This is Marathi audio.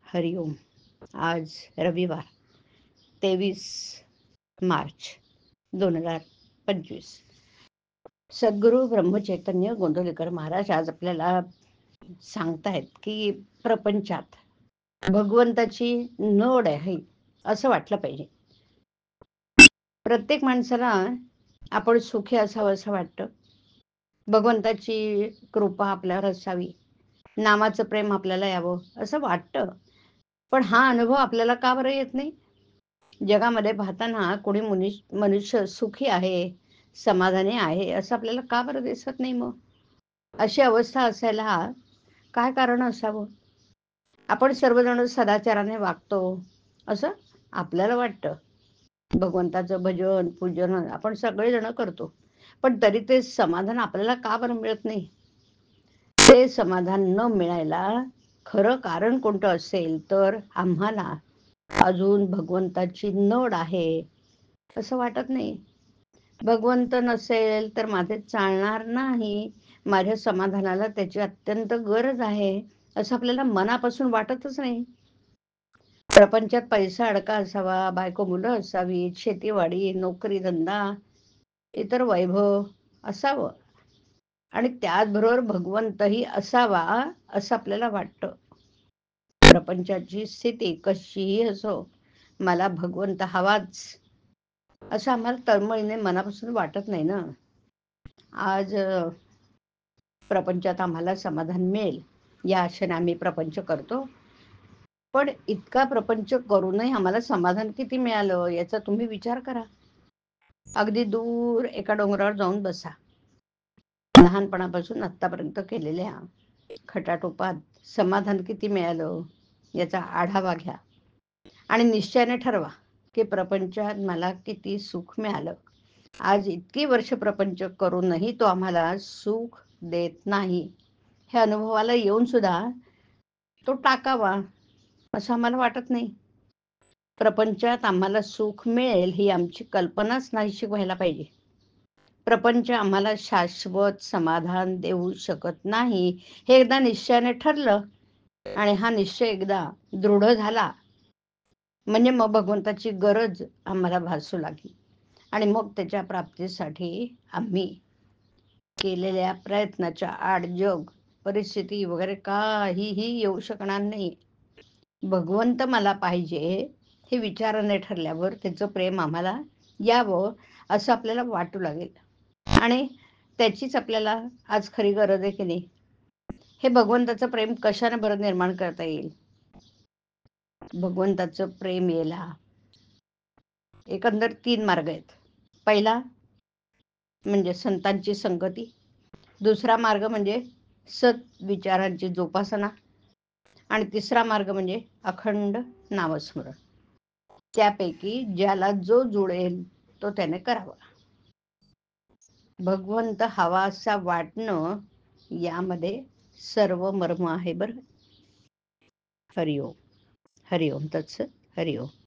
हरिओम. आज रविवार 23 मार्च 2025. सद्गुरू ब्रह्मचैतन्य गोंदवलेकर महाराज आज आपल्याला सांगतायत की प्रपंचात भगवंताची नोड आहे असं वाटलं पाहिजे. प्रत्येक माणसाला आपण सुखी असावं असं वाटतं. भगवंताची कृपा आपल्यावर असावी, नामाचं प्रेम आपल्याला यावं असं वाटतं. पण हा अनुभव आपल्याला का बरं येत नाही? जगामध्ये पाहताना कोणी मनुष्य सुखी आहे, समाधानी आहे असं आपल्याला का बरं दिसत नाही? मग अशी अवस्था असायला काय कारण असावं? आपण सर्वजण सदाचाराने वागतो असं आपल्याला वाटतं. भगवंताचं भजन पूजन आपण सगळेजण करतो, पण तरी ते समाधान आपल्याला का बरं मिळत नाही? ते समाधान न मिळायला खरं कारण कोणतं असेल तर आम्हाला अजून भगवंताची नड आहे असं वाटत नाही. भगवंत नसेल तर माझे चालणार नाही, माझ्या समाधानाला त्याची अत्यंत गरज आहे असं आपल्याला मनापासून वाटतच नाही. प्रपंचात पैसा अडका असावा, बायको मुलं असावी, शेतीवाडी नोकरी धंदा इतर वैभव असावं आणि त्याचबरोबर भगवंतही असावा असं आपल्याला वाटतं. प्रपंचाची स्थिती कशीही असो, मला भगवंत हवाच असं आम्हाला तळमळीने मनापासून वाटत नाही ना. आज प्रपंचात आम्हाला समाधान मिळेल या आशेने आम्ही प्रपंच करतो, पण इतका प्रपंच करूनही आम्हाला समाधान किती मिळालं याचा तुम्ही विचार करा. अगदी दूर एका डोंगरावर जाऊन बसा. लहानपणापासून आतापर्यंत केलेल्या खटाटोपात समाधान किती मिळालं याचा आढावा घ्या आणि निश्चयाने ठरवा की प्रपंचात मला किती सुख मिळालं. आज इतकी वर्ष प्रपंच करूनही तो आम्हाला सुख देत नाही, हे अनुभवाला येऊन सुद्धा तो टाकावा असं आम्हाला वाटत नाही. प्रपंचात आम्हाला सुख मिळेल ही आमची कल्पनाच नाहीशी व्हायला पाहिजे. प्रपंच आम्हाला शाश्वत समाधान देऊ शकत नाही हे एकदा निश्चयाने ठरलं आणि हा निश्चय एकदा दृढ झाला म्हणजे मग भगवंताची गरज आम्हाला भासू लागली आणि मग त्याच्या प्राप्तीसाठी आम्ही केलेल्या प्रयत्नाच्या आड जग परिस्थिती वगैरे काहीही येऊ शकणार नाही. भगवंत मला पाहिजे हे विचाराने ठरल्यावर त्याचं प्रेम आम्हाला यावं असं आपल्याला वाटू लागेल आणि त्याचीच आपल्याला आज खरी गरज आहे की नाही? हे भगवंताचं प्रेम कशाने बरं निर्माण करता येईल? भगवंताचं प्रेम यायला एकंदर 3 मार्ग आहेत. पहिला म्हणजे संतांची संगती, दुसरा मार्ग म्हणजे सद्विचारांची जोपासना आणि तिसरा मार्ग म्हणजे अखंड नामस्मरण. त्यापैकी ज्याला जो जुळेल तो त्याने करावा. भगवंत हवासा वाटणं यामध्ये सर्व मर्म आहे बरं. हरिओम. हरिओम तत्सत. हरिओम.